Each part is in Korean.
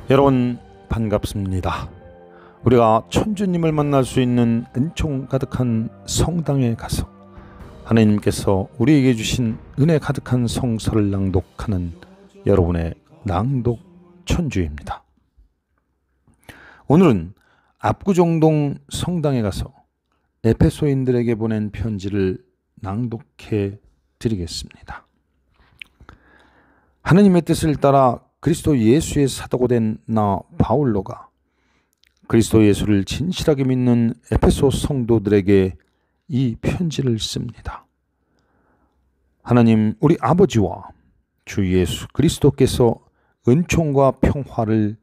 여러분 반갑습니다. 우리가 천주님을 만날 수 있는 은총 가득한 성당에 가서 하나님께서 우리에게 주신 은혜 가득한 성서를 낭독하는 여러분의 낭독 천주입니다. 오늘은 압구정동 성당에 가서 에베소인들에게 보낸 편지를 낭독해 드리겠습니다. 하나님의 뜻을 따라 그리스도 예수의 사도가 된 나 바울로가 그리스도 예수를 진실하게 믿는 에베소 성도들에게 이 편지를 씁니다. 하나님 우리 아버지와 주 예수 그리스도께서 은총과 평화를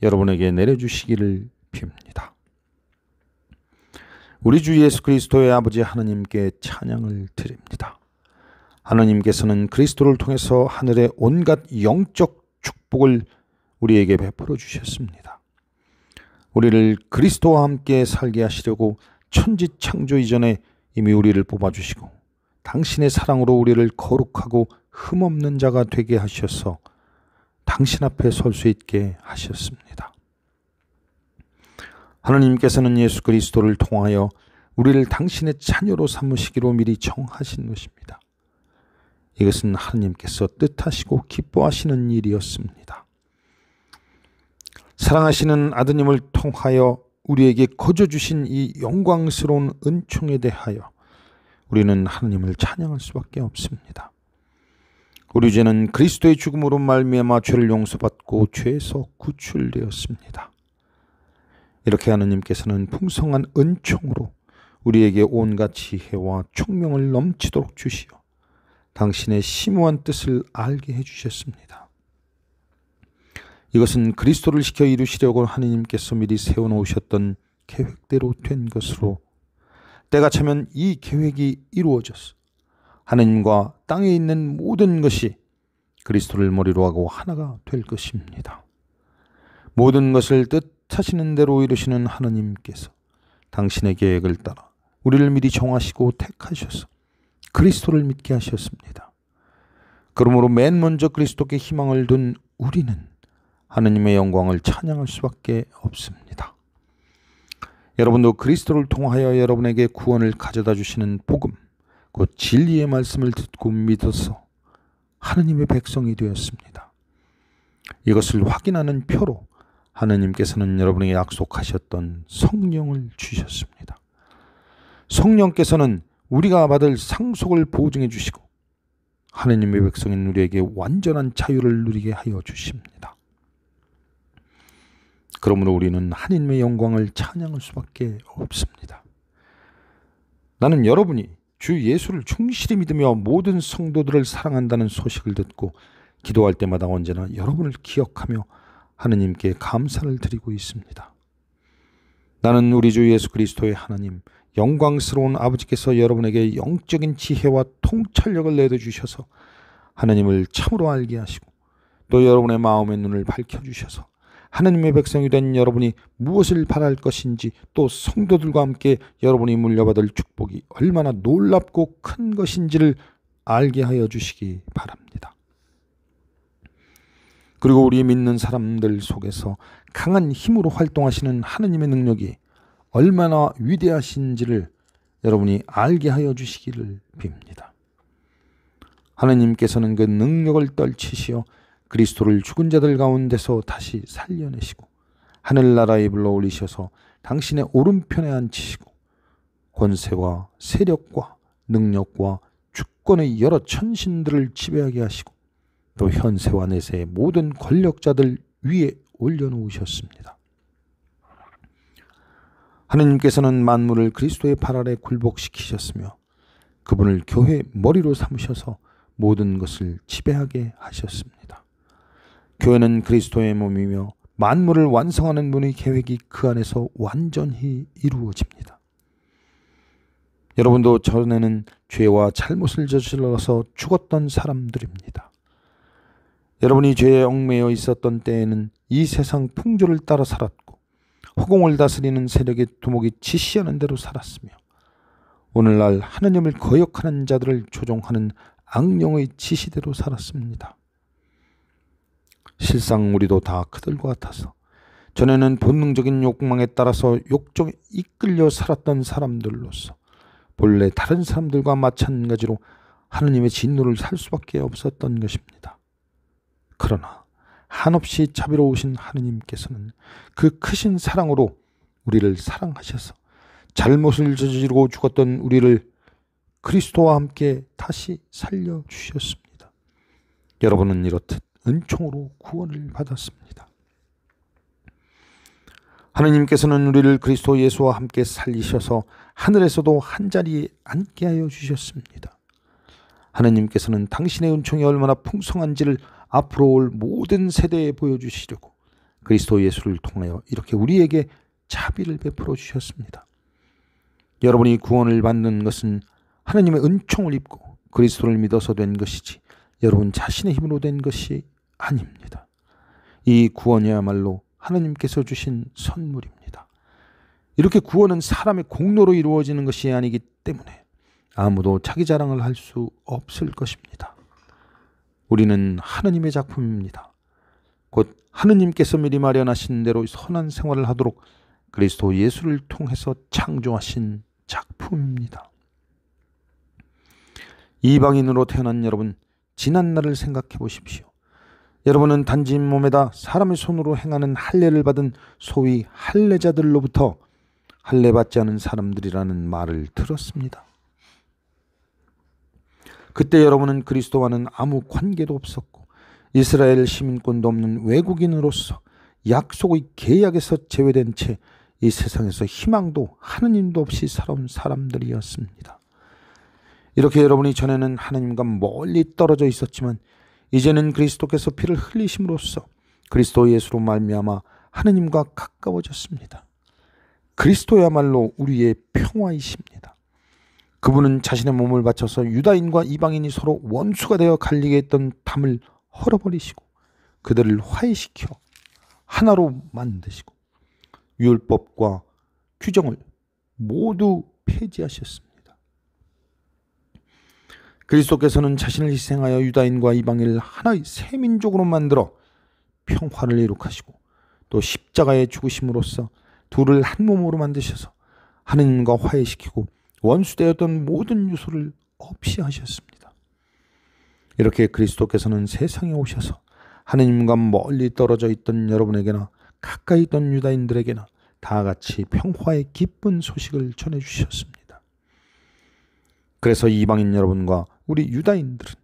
여러분에게 내려주시기를 빕니다. 우리 주 예수 그리스도의 아버지 하나님께 찬양을 드립니다. 하나님께서는 그리스도를 통해서 하늘의 온갖 영적 축복을 우리에게 베풀어 주셨습니다. 우리를 그리스도와 함께 살게 하시려고 천지 창조 이전에 이미 우리를 뽑아주시고 당신의 사랑으로 우리를 거룩하고 흠없는 자가 되게 하셔서 당신 앞에 설 수 있게 하셨습니다. 하나님께서는 예수 그리스도를 통하여 우리를 당신의 자녀로 삼으시기로 미리 정하신 것입니다. 이것은 하나님께서 뜻하시고 기뻐하시는 일이었습니다. 사랑하시는 아드님을 통하여 우리에게 거저 주신 이 영광스러운 은총에 대하여 우리는 하나님을 찬양할 수밖에 없습니다. 우리 죄는 그리스도의 죽음으로 말미암아 죄를 용서받고 죄에서 구출되었습니다. 이렇게 하나님께서는 풍성한 은총으로 우리에게 온갖 지혜와 총명을 넘치도록 주시어 당신의 심오한 뜻을 알게 해주셨습니다. 이것은 그리스도를 시켜 이루시려고 하나님께서 미리 세워놓으셨던 계획대로 된 것으로 때가 차면 이 계획이 이루어져서 하나님과 땅에 있는 모든 것이 그리스도를 머리로 하고 하나가 될 것입니다. 모든 것을 뜻하시는 대로 이루시는 하나님께서 당신의 계획을 따라 우리를 미리 정하시고 택하셔서 그리스도를 믿게 하셨습니다. 그러므로 맨 먼저 그리스도께 희망을 둔 우리는 하나님의 영광을 찬양할 수밖에 없습니다. 여러분도 그리스도를 통하여 여러분에게 구원을 가져다 주시는 복음, 곧 진리의 말씀을 듣고 믿어서 하나님의 백성이 되었습니다. 이것을 확인하는 표로 하나님께서는 여러분에게 약속하셨던 성령을 주셨습니다. 성령께서는 우리가 받을 상속을 보증해 주시고 하나님의 백성인 우리에게 완전한 자유를 누리게 하여 주십니다. 그러므로 우리는 하나님의 영광을 찬양할 수밖에 없습니다. 나는 여러분이 주 예수를 충실히 믿으며 모든 성도들을 사랑한다는 소식을 듣고 기도할 때마다 언제나 여러분을 기억하며 하나님께 감사를 드리고 있습니다. 나는 우리 주 예수 그리스도의 하나님 영광스러운 아버지께서 여러분에게 영적인 지혜와 통찰력을 내려주셔서 하나님을 참으로 알게 하시고 또 여러분의 마음의 눈을 밝혀주셔서 하나님의 백성이 된 여러분이 무엇을 바랄 것인지 또 성도들과 함께 여러분이 물려받을 축복이 얼마나 놀랍고 큰 것인지를 알게 하여 주시기 바랍니다. 그리고 우리 믿는 사람들 속에서 강한 힘으로 활동하시는 하나님의 능력이 얼마나 위대하신지를 여러분이 알게 하여 주시기를 빕니다. 하나님께서는 그 능력을 떨치시어 그리스도를 죽은 자들 가운데서 다시 살려내시고 하늘나라에 불러올리셔서 당신의 오른편에 앉히시고 권세와 세력과 능력과 주권의 여러 천신들을 지배하게 하시고 또 현세와 내세의 모든 권력자들 위에 올려놓으셨습니다. 하나님께서는 만물을 그리스도의 발 아래 굴복시키셨으며 그분을 교회의 머리로 삼으셔서 모든 것을 지배하게 하셨습니다. 교회는 그리스도의 몸이며 만물을 완성하는 분의 계획이 그 안에서 완전히 이루어집니다. 여러분도 전에는 죄와 잘못을 저질러서 죽었던 사람들입니다. 여러분이 죄에 얽매여 있었던 때에는 이 세상 풍조를 따라 살았고 허공을 다스리는 세력의 두목이 지시하는 대로 살았으며 오늘날 하나님을 거역하는 자들을 조종하는 악령의 지시대로 살았습니다. 실상 우리도 다 그들과 같아서 전에는 본능적인 욕망에 따라서 욕정에 이끌려 살았던 사람들로서 본래 다른 사람들과 마찬가지로 하느님의 진노를 살 수밖에 없었던 것입니다. 그러나 한없이 자비로우신 하느님께서는 그 크신 사랑으로 우리를 사랑하셔서 잘못을 저지르고 죽었던 우리를 그리스도와 함께 다시 살려주셨습니다. 여러분은 이렇듯 은총으로 구원을 받았습니다. 하느님께서는 우리를 그리스도 예수와 함께 살리셔서 하늘에서도 한자리에 앉게 하여 주셨습니다. 하느님께서는 당신의 은총이 얼마나 풍성한지를 앞으로 올 모든 세대에 보여주시려고 그리스도 예수를 통하여 이렇게 우리에게 자비를 베풀어 주셨습니다. 여러분이 구원을 받는 것은 하느님의 은총을 입고 그리스도를 믿어서 된 것이지 여러분 자신의 힘으로 된 것이 아닙니다. 이 구원이야말로 하느님께서 주신 선물입니다. 이렇게 구원은 사람의 공로로 이루어지는 것이 아니기 때문에 아무도 자기 자랑을 할 수 없을 것입니다. 우리는 하느님의 작품입니다. 곧 하느님께서 미리 마련하신 대로 선한 생활을 하도록 그리스도 예수를 통해서 창조하신 작품입니다. 이방인으로 태어난 여러분, 지난 날을 생각해 보십시오. 여러분은 단지 몸에다 사람의 손으로 행하는 할례를 받은 소위 할례자들로부터 할례받지 않은 사람들이라는 말을 들었습니다. 그때 여러분은 그리스도와는 아무 관계도 없었고 이스라엘 시민권도 없는 외국인으로서 약속의 계약에서 제외된 채 이 세상에서 희망도 하느님도 없이 살아온 사람들이었습니다. 이렇게 여러분이 전에는 하느님과 멀리 떨어져 있었지만 이제는 그리스도께서 피를 흘리심으로써 그리스도 예수로 말미암아 하느님과 가까워졌습니다. 그리스도야말로 우리의 평화이십니다. 그분은 자신의 몸을 바쳐서 유다인과 이방인이 서로 원수가 되어 갈리게 했던 담을 헐어버리시고 그들을 화해시켜 하나로 만드시고 율법과 규정을 모두 폐지하셨습니다. 그리스도께서는 자신을 희생하여 유다인과 이방인을 하나의 새 민족으로 만들어 평화를 이룩하시고 또 십자가에 죽으심으로써 둘을 한 몸으로 만드셔서 하느님과 화해시키고 원수되었던 모든 유소를 없이 하셨습니다. 이렇게 그리스도께서는 세상에 오셔서 하느님과 멀리 떨어져 있던 여러분에게나 가까이 있던 유다인들에게나 다 같이 평화의 기쁜 소식을 전해주셨습니다. 그래서 이방인 여러분과 우리 유다인들은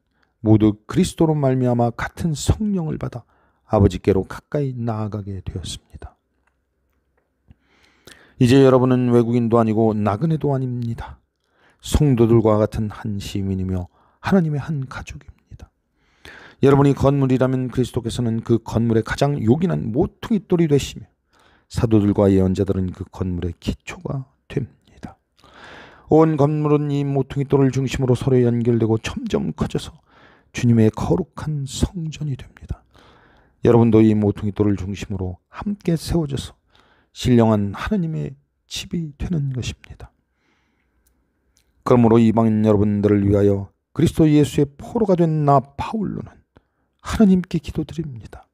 모두 그리스도로 말미암아 같은 성령을 받아 아버지께로 가까이 나아가게 되었습니다. 이제 여러분은 외국인도 아니고 나그네도 아닙니다. 성도들과 같은 한 시민이며 하나님의 한 가족입니다. 여러분이 건물이라면 그리스도께서는 그 건물의 가장 요긴한 모퉁이돌이 되시며 사도들과 예언자들은 그 건물의 기초가 됩니다. 온 건물은 이 모퉁이돌을 중심으로 서로 연결되고 점점 커져서 주님의 거룩한 성전이 됩니다. 여러분도 이 모퉁이돌을 중심으로 함께 세워져서 신령한 하느님의 집이 되는 것입니다. 그러므로 이방인 여러분들을 위하여 그리스도 예수의 포로가 된 나 바울로는 하나님께 기도드립니다.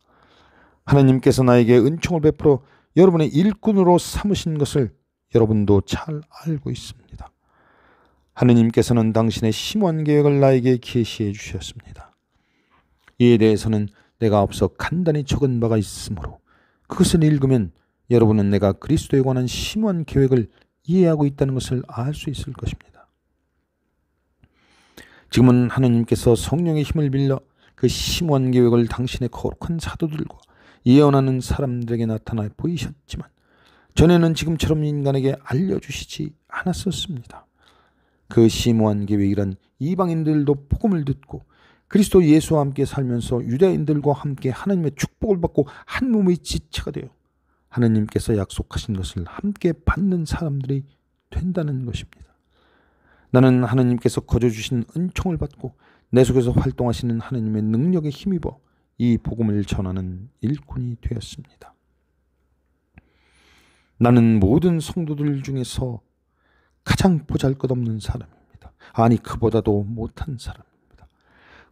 하나님께서 나에게 은총을 베풀어 여러분의 일꾼으로 삼으신 것을 여러분도 잘 알고 있습니다. 하느님께서는 당신의 심오한 계획을 나에게 계시해 주셨습니다. 이에 대해서는 내가 앞서 간단히 적은 바가 있으므로 그것을 읽으면 여러분은 내가 그리스도에 관한 심오한 계획을 이해하고 있다는 것을 알 수 있을 것입니다. 지금은 하느님께서 성령의 힘을 빌려 그 심오한 계획을 당신의 거룩한 사도들과 예언하는 사람들에게 나타나 보이셨지만 전에는 지금처럼 인간에게 알려주시지 않았었습니다. 그 심오한 계획이란 이방인들도 복음을 듣고 그리스도 예수와 함께 살면서 유대인들과 함께 하나님의 축복을 받고 한 몸의 지체가 되어 하나님께서 약속하신 것을 함께 받는 사람들이 된다는 것입니다. 나는 하나님께서 거저 주신 은총을 받고 내 속에서 활동하시는 하나님의 능력에 힘입어 이 복음을 전하는 일꾼이 되었습니다. 나는 모든 성도들 중에서 가장 보잘것없는 사람입니다. 아니 그보다도 못한 사람입니다.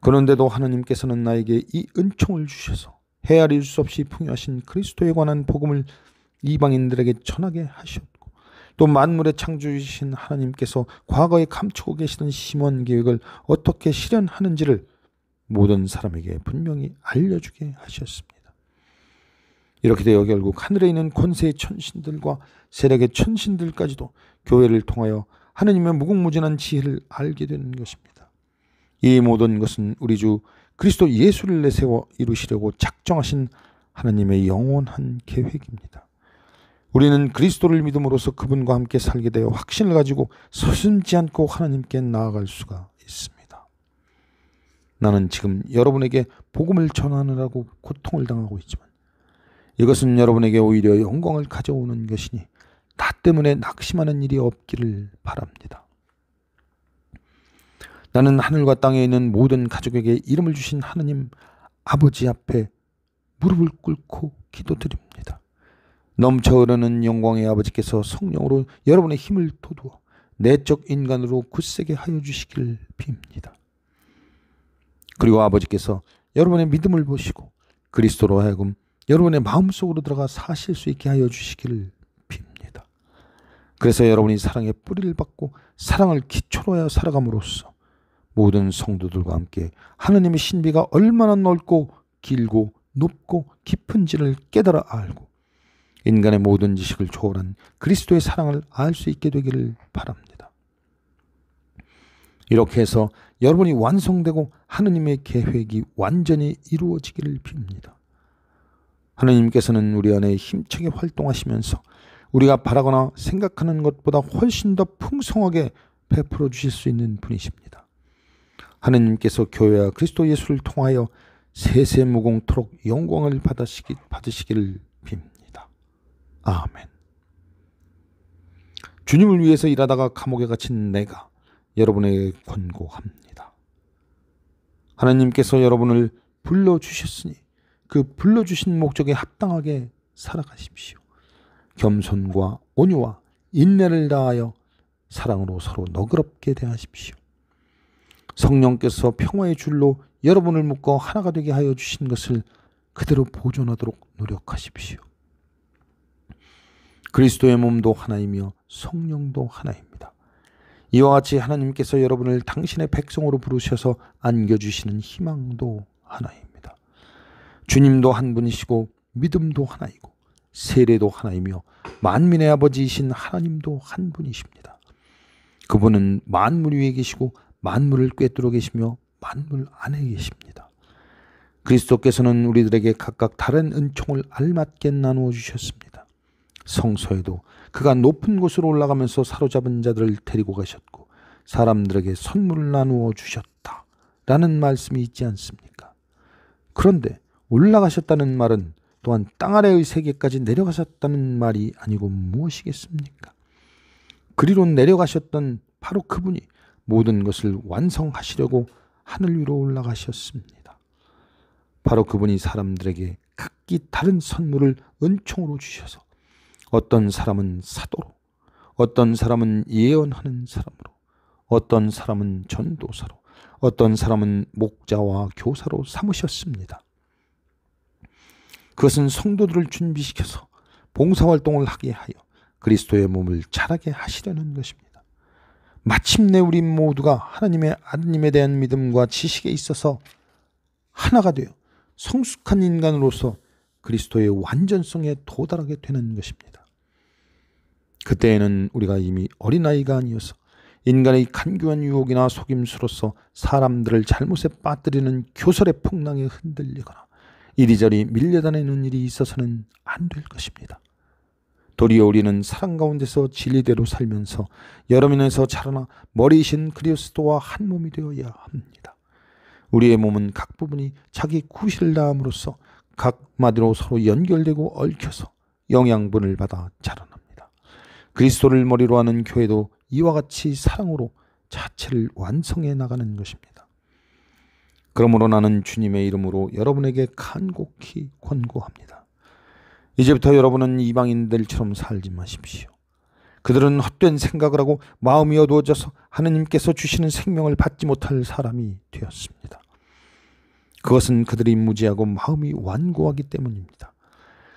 그런데도 하나님께서는 나에게 이 은총을 주셔서 헤아릴 수 없이 풍요하신 그리스도에 관한 복음을 이방인들에게 전하게 하셨고, 또 만물의 창조주신 하나님께서 과거에 감추고 계시던 심원 계획을 어떻게 실현하는지를 모든 사람에게 분명히 알려주게 하셨습니다. 이렇게 되어 결국 하늘에 있는 권세의 천신들과 세력의 천신들까지도 교회를 통하여 하느님의 무궁무진한 지혜를 알게 되는 것입니다. 이 모든 것은 우리 주 그리스도 예수를 내세워 이루시려고 작정하신 하나님의 영원한 계획입니다. 우리는 그리스도를 믿음으로써 그분과 함께 살게 되어 확신을 가지고 서슴지 않고 하나님께 나아갈 수가 있습니다. 나는 지금 여러분에게 복음을 전하느라고 고통을 당하고 있지만 이것은 여러분에게 오히려 영광을 가져오는 것이니 나 때문에 낙심하는 일이 없기를 바랍니다. 나는 하늘과 땅에 있는 모든 가족에게 이름을 주신 하느님 아버지 앞에 무릎을 꿇고 기도드립니다. 넘쳐 흐르는 영광의 아버지께서 성령으로 여러분의 힘을 돋우어 내적 인간으로 굳세게 하여 주시기를 빕니다. 그리고 아버지께서 여러분의 믿음을 보시고 그리스도로 하여금 여러분의 마음속으로 들어가 사실 수 있게 하여 주시기를 빕니다. 그래서 여러분이 사랑의 뿌리를 받고 사랑을 기초로 하여 살아감으로써 모든 성도들과 함께 하느님의 신비가 얼마나 넓고 길고 높고 깊은지를 깨달아 알고 인간의 모든 지식을 초월한 그리스도의 사랑을 알 수 있게 되기를 바랍니다. 이렇게 해서 여러분이 완성되고 하느님의 계획이 완전히 이루어지기를 빕니다. 하느님께서는 우리 안에 힘차게 활동하시면서 우리가 바라거나 생각하는 것보다 훨씬 더 풍성하게 베풀어 주실 수 있는 분이십니다. 하느님께서 교회와 그리스도 예수를 통하여 세세무공토록 영광을 받으시기를 빕니다. 아멘. 주님을 위해서 일하다가 감옥에 갇힌 내가 여러분에게 권고합니다. 하나님께서 여러분을 불러주셨으니 그 불러주신 목적에 합당하게 살아가십시오. 겸손과 온유와 인내를 다하여 사랑으로 서로 너그럽게 대하십시오. 성령께서 평화의 줄로 여러분을 묶어 하나가 되게 하여 주신 것을 그대로 보존하도록 노력하십시오. 그리스도의 몸도 하나이며 성령도 하나입니다. 이와 같이 하나님께서 여러분을 당신의 백성으로 부르셔서 안겨주시는 희망도 하나입니다. 주님도 한 분이시고 믿음도 하나이고 세례도 하나이며 만민의 아버지이신 하나님도 한 분이십니다. 그분은 만물 위에 계시고 만물을 꿰뚫어 계시며 만물 안에 계십니다. 그리스도께서는 우리들에게 각각 다른 은총을 알맞게 나누어 주셨습니다. 성서에도 그가 높은 곳으로 올라가면서 사로잡은 자들을 데리고 가셨고 사람들에게 선물을 나누어 주셨다 라는 말씀이 있지 않습니까? 그런데 올라가셨다는 말은 또한 땅 아래의 세계까지 내려가셨다는 말이 아니고 무엇이겠습니까? 그리로 내려가셨던 바로 그분이 모든 것을 완성하시려고 하늘 위로 올라가셨습니다. 바로 그분이 사람들에게 각기 다른 선물을 은총으로 주셔서 어떤 사람은 사도로, 어떤 사람은 예언하는 사람으로, 어떤 사람은 전도사로, 어떤 사람은 목자와 교사로 삼으셨습니다. 그것은 성도들을 준비시켜서 봉사활동을 하게 하여 그리스도의 몸을 자라게 하시려는 것입니다. 마침내 우리 모두가 하나님의 아드님에 대한 믿음과 지식에 있어서 하나가 되어 성숙한 인간으로서 그리스도의 완전성에 도달하게 되는 것입니다. 그때에는 우리가 이미 어린아이가 아니어서 인간의 간교한 유혹이나 속임수로서 사람들을 잘못에 빠뜨리는 교설의 풍랑에 흔들리거나 이리저리 밀려다니는 일이 있어서는 안 될 것입니다. 도리어 우리는 사랑 가운데서 진리대로 살면서 여러 면에서 자라나 머리이신 그리스도와 한 몸이 되어야 합니다. 우리의 몸은 각 부분이 자기 구실을 다함으로써 각 마디로 서로 연결되고 얽혀서 영양분을 받아 자라납니다. 그리스도를 머리로 하는 교회도 이와 같이 사랑으로 자체를 완성해 나가는 것입니다. 그러므로 나는 주님의 이름으로 여러분에게 간곡히 권고합니다. 이제부터 여러분은 이방인들처럼 살지 마십시오. 그들은 헛된 생각을 하고 마음이 어두워져서 하느님께서 주시는 생명을 받지 못할 사람이 되었습니다. 그것은 그들이 무지하고 마음이 완고하기 때문입니다.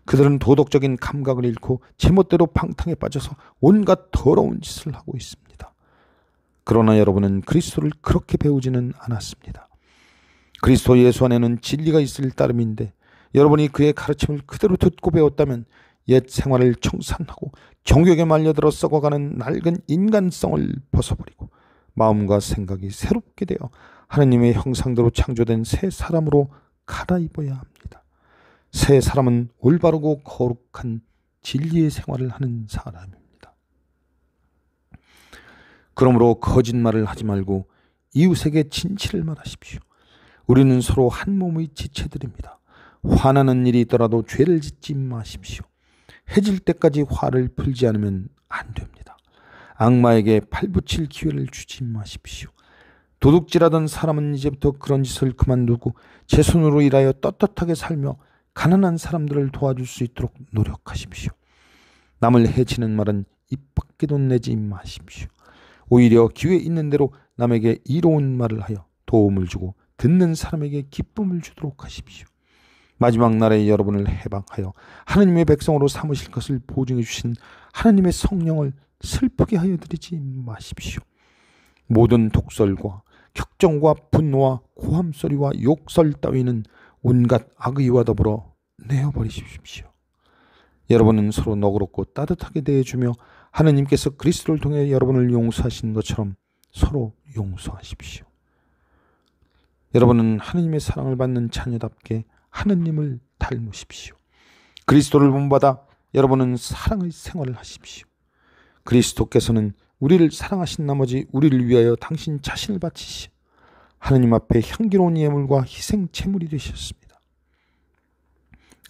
그들은 도덕적인 감각을 잃고 제멋대로 방탕에 빠져서 온갖 더러운 짓을 하고 있습니다. 그러나 여러분은 그리스도를 그렇게 배우지는 않았습니다. 그리스도 예수 안에는 진리가 있을 따름인데 여러분이 그의 가르침을 그대로 듣고 배웠다면 옛 생활을 청산하고 정욕에 말려들어 썩어가는 낡은 인간성을 벗어버리고 마음과 생각이 새롭게 되어 하느님의 형상대로 창조된 새 사람으로 갈아입어야 합니다. 새 사람은 올바르고 거룩한 진리의 생활을 하는 사람입니다. 그러므로 거짓말을 하지 말고 이웃에게 진실을 말하십시오. 우리는 서로 한 몸의 지체들입니다. 화나는 일이 있더라도 죄를 짓지 마십시오. 해질 때까지 화를 풀지 않으면 안 됩니다. 악마에게 팔붙일 기회를 주지 마십시오. 도둑질하던 사람은 이제부터 그런 짓을 그만두고 제 손으로 일하여 떳떳하게 살며 가난한 사람들을 도와줄 수 있도록 노력하십시오. 남을 해치는 말은 입 밖에도 내지 마십시오. 오히려 기회 있는 대로 남에게 이로운 말을 하여 도움을 주고 듣는 사람에게 기쁨을 주도록 하십시오. 마지막 날에 여러분을 해방하여 하느님의 백성으로 삼으실 것을 보증해 주신 하느님의 성령을 슬프게 하여 드리지 마십시오. 모든 독설과 격정과 분노와 고함소리와 욕설 따위는 온갖 악의와 더불어 내어버리십시오. 여러분은 서로 너그럽고 따뜻하게 대해주며 하느님께서 그리스도를 통해 여러분을 용서하신 것처럼 서로 용서하십시오. 여러분은 하느님의 사랑을 받는 자녀답게 하느님을 닮으십시오. 그리스도를 본받아 여러분은 사랑의 생활을 하십시오. 그리스도께서는 우리를 사랑하신 나머지 우리를 위하여 당신 자신을 바치시 하느님 앞에 향기로운 예물과 희생 제물이 되셨습니다.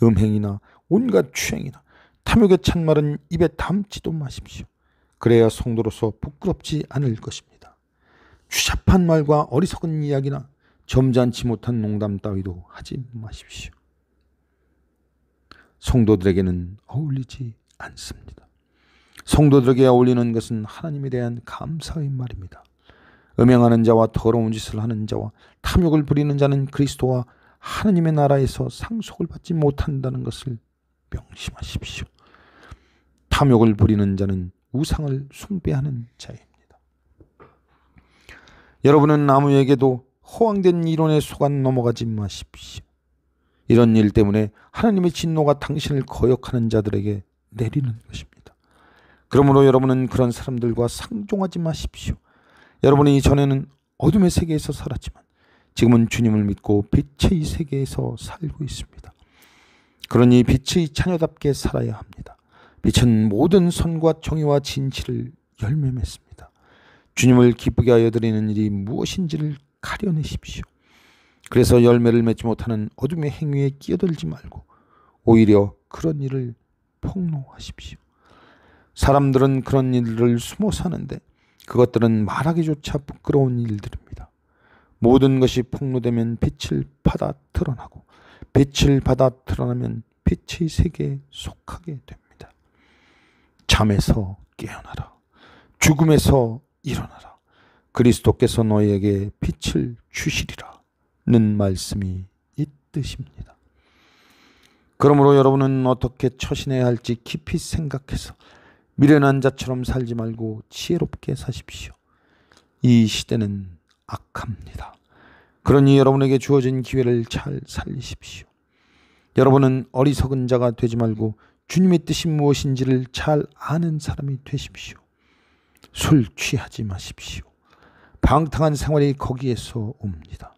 음행이나 온갖 추행이나 탐욕의 찬말은 입에 담지도 마십시오. 그래야 성도로서 부끄럽지 않을 것입니다. 추잡한 말과 어리석은 이야기나 점잖지 못한 농담 따위도 하지 마십시오. 성도들에게는 어울리지 않습니다. 성도들에게 어울리는 것은 하나님에 대한 감사의 말입니다. 음행하는 자와 더러운 짓을 하는 자와 탐욕을 부리는 자는 그리스도와 하나님의 나라에서 상속을 받지 못한다는 것을 명심하십시오. 탐욕을 부리는 자는 우상을 숭배하는 자입니다. 여러분은 아무에게도 허황된 이론에 속아 넘어가지 마십시오. 이런 일 때문에 하나님의 진노가 당신을 거역하는 자들에게 내리는 것입니다. 그러므로 여러분은 그런 사람들과 상종하지 마십시오. 여러분이 전에는 어둠의 세계에서 살았지만 지금은 주님을 믿고 빛의 세계에서 살고 있습니다. 그러니 빛의 자녀답게 살아야 합니다. 빛은 모든 선과 정의와 진실을 열매 맺습니다. 주님을 기쁘게 하여 드리는 일이 무엇인지를 가려내십시오. 그래서 열매를 맺지 못하는 어둠의 행위에 끼어들지 말고 오히려 그런 일을 폭로하십시오. 사람들은 그런 일을 숨어 사는데 그것들은 말하기조차 부끄러운 일들입니다. 모든 것이 폭로되면 빛을 받아 드러나고 빛을 받아 드러나면 빛의 세계에 속하게 됩니다. 잠에서 깨어나라. 죽음에서 일어나라. 그리스도께서 너희에게 빛을 주시리라는 말씀이 있듯입니다. 그러므로 여러분은 어떻게 처신해야 할지 깊이 생각해서 미련한 자처럼 살지 말고 지혜롭게 사십시오. 이 시대는 악합니다. 그러니 여러분에게 주어진 기회를 잘 살리십시오. 여러분은 어리석은 자가 되지 말고 주님의 뜻이 무엇인지를 잘 아는 사람이 되십시오. 술 취하지 마십시오. 방탕한 생활이 거기에서 옵니다.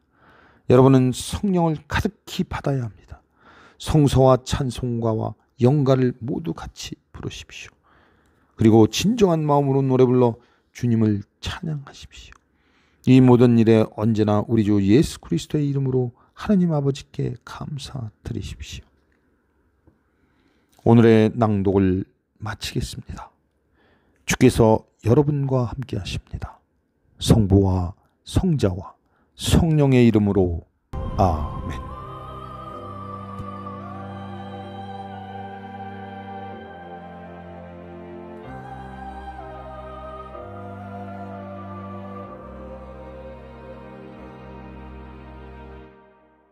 여러분은 성령을 가득히 받아야 합니다. 성서와 찬송가와 영가를 모두 같이 부르십시오. 그리고 진정한 마음으로 노래 불러 주님을 찬양하십시오. 이 모든 일에 언제나 우리 주 예수 그리스도의 이름으로 하나님 아버지께 감사드리십시오. 오늘의 낭독을 마치겠습니다. 주께서 여러분과 함께 하십니다. 성부와 성자와 성령의 이름으로 아멘.